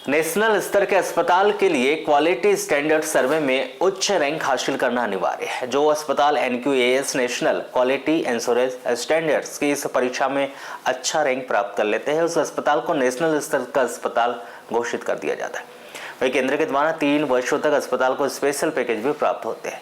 National स्तर के अस्पताल के लिए क्वालिटी स्टैंडर्ड सर्वे में उच्च रैंक हासिल करना अनिवार्य है। जो अस्पताल NQAS national quality assurance standards की इस परीक्षा में अच्छा रैंक प्राप्त कर लेते हैं, उस अस्पताल को नेशनल स्तर का अस्पताल घोषित कर दिया जाता है। वही केंद्र के द्वारा 3 वर्षों तक अस्पताल को स्पेशल पैकेज भी प्राप्त होते हैं।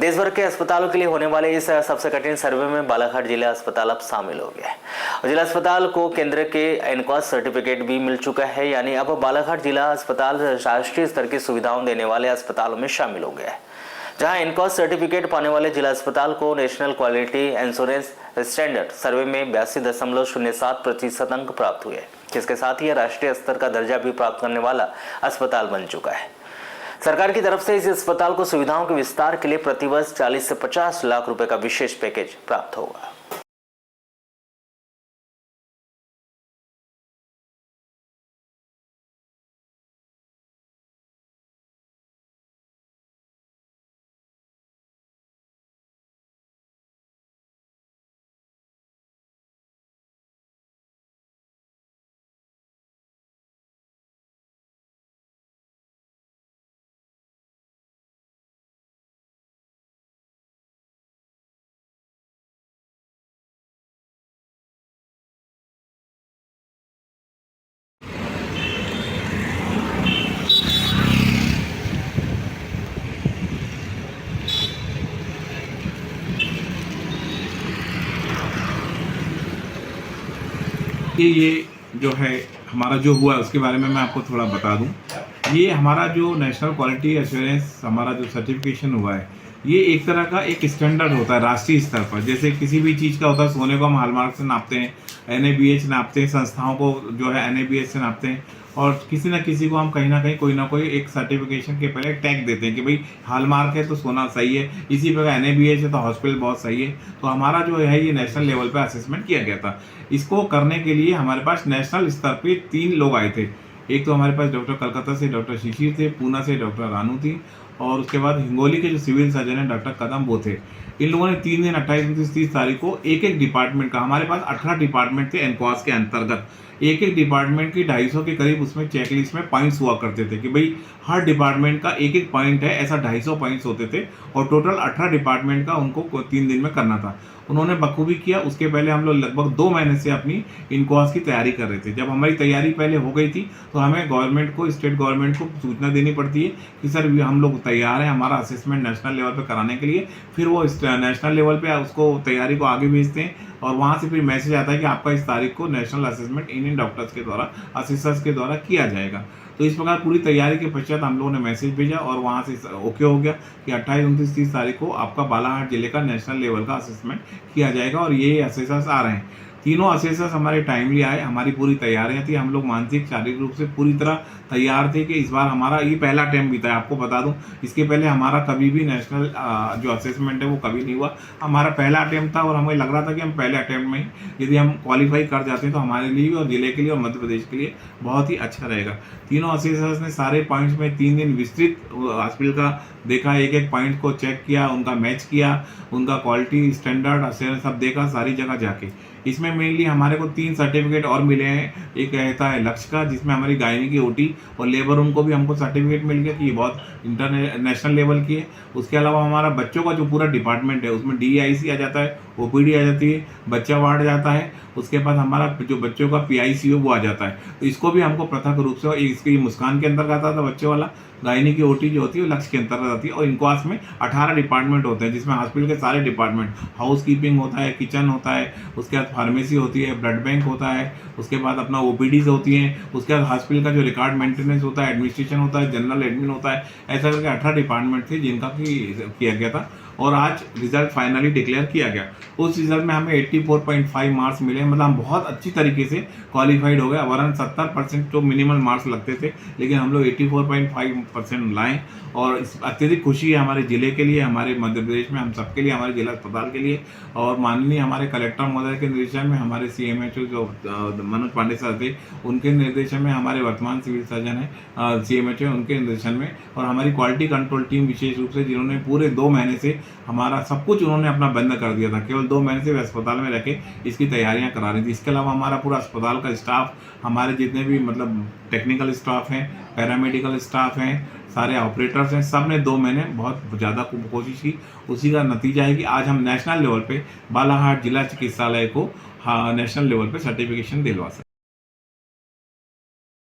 देश भर के अस्पतालों के लिए होने वाले इस सबसे कठिन सर्वे में बालाघाट जिला अस्पताल अब शामिल हो गया है। जिला अस्पताल को केंद्र के एनकॉस सर्टिफिकेट भी मिल चुका है, यानी अब बालाघाट जिला अस्पताल राष्ट्रीय स्तर की सुविधाओं देने वाले अस्पतालों में शामिल हो गया है। जहां एनकॉस सर्टिफिकेट पाने वाले जिला अस्पताल को नेशनल क्वालिटी एश्योरेंस स्टैंडर्ड सर्वे में 82.07% अंक प्राप्त हुए, जिसके साथ ही राष्ट्रीय स्तर का दर्जा भी प्राप्त करने वाला अस्पताल बन चुका है। सरकार की तरफ से इस अस्पताल को सुविधाओं के विस्तार के लिए प्रतिवर्ष 40 से 50 लाख रुपए का विशेष पैकेज प्राप्त होगा। ये जो है हमारा जो हुआ उसके बारे में मैं आपको थोड़ा बता दूं। ये हमारा जो नेशनल क्वालिटी एश्योरेंस हमारा जो सर्टिफिकेशन हुआ है, ये एक तरह का एक स्टैंडर्ड होता है राष्ट्रीय स्तर पर। जैसे किसी भी चीज़ का होता है, सोने को हम हॉलमार्क से नापते हैं, NABH नापते हैं, संस्थाओं को जो है NABH से नापते हैं, और किसी न किसी को हम कहीं ना कहीं कोई ना कोई एक सर्टिफिकेशन के पहले टैग देते हैं कि भाई हॉलमार्क है तो सोना सही है, इसी प्रकार NABH है तो हॉस्पिटल बहुत सही है। तो हमारा जो है ये नेशनल लेवल पे असेसमेंट किया गया था। इसको करने के लिए हमारे पास नेशनल स्तर पे 3 लोग आए थे। एक तो हमारे पास डॉक्टर कलकत्ता से डॉक्टर शिशिर थे, पूना से डॉक्टर रानू थी, और उसके बाद हिंगोली के जो सिविल सर्जन है डॉक्टर कदम वो थे। इन लोगों ने 3 दिन 28, 29, 30 तारीख को एक डिपार्टमेंट का, हमारे पास 18 डिपार्टमेंट थे एनकॉस के अंतर्गत, एक डिपार्टमेंट की 250 के करीब उसमें चेकलिस्ट में पॉइंट्स हुआ करते थे कि भाई हर डिपार्टमेंट का एक पॉइंट है, ऐसा 250 पॉइंट्स होते थे, और टोटल 18 डिपार्टमेंट का उनको 3 दिन में करना था। उन्होंने बखूबी किया। उसके पहले हम लोग लगभग 2 महीने से अपनी इनकॉस की तैयारी कर रहे थे। जब हमारी तैयारी पहले हो गई थी तो हमें गवर्नमेंट को, स्टेट गवर्नमेंट को सूचना देनी पड़ती है कि सर हम लोग तैयार हैं हमारा असेसमेंट नेशनल लेवल पे कराने के लिए। फिर वो नेशनल लेवल पे उसको तैयारी को आगे भेजते हैं, और वहाँ से फिर मैसेज आता है कि आपका इस तारीख को नेशनल असेसमेंट इन डॉक्टर्स के द्वारा, असिस्टर्स के द्वारा किया जाएगा। तो इस प्रकार पूरी तैयारी के पश्चात हम लोगों ने मैसेज भेजा और वहाँ से ओके हो गया कि 28, 29, 30 तारीख को आपका बालाघाट जिले का नेशनल लेवल का असेसमेंट किया जाएगा, और ये असेसर्स आ रहे हैं। तीनों असेसर्स हमारे टाइमली आए, हमारी पूरी तैयारियां थी, हम लोग मानसिक शारीरिक रूप से पूरी तरह तैयार थे कि इस बार हमारा ये पहला अटेम्प्ट भी था। आपको बता दूं, इसके पहले हमारा कभी भी नेशनल जो असेसमेंट है वो कभी नहीं हुआ। हमारा पहला अटेम्प्ट था, और हमें लग रहा था कि हम पहले अटेम्प्ट में ही यदि हम क्वालिफाई कर जाते हैं तो हमारे लिए भी और जिले के लिए और मध्य प्रदेश के लिए बहुत ही अच्छा रहेगा। तीनों असेसर्स ने सारे पॉइंट्स में 3 दिन विस्तृत हॉस्पिटल का देखा, एक पॉइंट को चेक किया, उनका मैच किया, उनका क्वालिटी स्टैंडर्ड असेसमेंट सब देखा सारी जगह जाके। इसमें मेनली हमारे को 3 सर्टिफिकेट और मिले हैं। एक रहता है लक्ष्य का, जिसमें हमारी गायनी की OT और लेबर रूम को भी हमको सर्टिफिकेट मिल गया कि ये बहुत इंटरनेशनल लेवल की है। उसके अलावा हमारा बच्चों का जो पूरा डिपार्टमेंट है उसमें DIC आ जाता है, OPD आ जाती है, बच्चा वार्ड जाता है, उसके बाद हमारा जो बच्चों का PICU वो आ जाता है। तो इसको भी हमको पृथक रूप से, इसकी मुस्कान के अंतर्गत आता था बच्चों वाला, गायनी की OT जो होती है वो लक्ष्य के अंतर्गत आती है। और इनकॉस में 18 डिपार्टमेंट होते हैं, जिसमें हॉस्पिटल के सारे डिपार्टमेंट, हाउस कीपिंग होता है, किचन होता है, उसके बाद फार्मेसी होती है, ब्लड बैंक होता है, उसके बाद अपना OPDs होती हैं, उसके बाद हॉस्पिटल का जो रिकॉर्ड मेंटेनेंस होता है, एडमिनिस्ट्रेशन होता है, जनरल एडमिन होता है, ऐसा करके 18 डिपार्टमेंट थे जिनका किया गया था। और आज रिजल्ट फाइनली डिक्लेयर किया गया। उस रिजल्ट में हमें 84.5 मार्क्स मिले, मतलब हम बहुत अच्छी तरीके से क्वालिफाइड हो गए। वरन 70% जो मिनिमल मार्क्स लगते थे, लेकिन हम लोग 84.5% लाए, और इस अत्यधिक खुशी है हमारे ज़िले के लिए, हमारे मध्य प्रदेश में, हम सबके लिए, हमारे जिला अस्पताल के लिए। और माननीय हमारे कलेक्टर महोदय के निर्देशन में, हमारे CMHO जो मनोज पांडे सर थे उनके निर्देशन में, हमारे वर्तमान सिविल सर्जन है CMHO उनके निर्देशन में, और हमारी क्वालिटी कंट्रोल टीम विशेष रूप से जिन्होंने पूरे 2 महीने से हमारा सब कुछ उन्होंने अपना बंद कर दिया था। केवल 2 महीने से वे अस्पताल में रह के इसकी तैयारियां करा रही थी। इसके अलावा हमारा पूरा अस्पताल का स्टाफ, हमारे जितने भी मतलब टेक्निकल स्टाफ हैं, पैरामेडिकल स्टाफ हैं, सारे ऑपरेटर्स हैं, सब ने 2 महीने बहुत ज़्यादा कोशिश की। उसी का नतीजा है कि आज हम नेशनल लेवल पे बालाघाट जिला चिकित्सालय को नेशनल लेवल पे सर्टिफिकेशन दिलवा सकते हैं।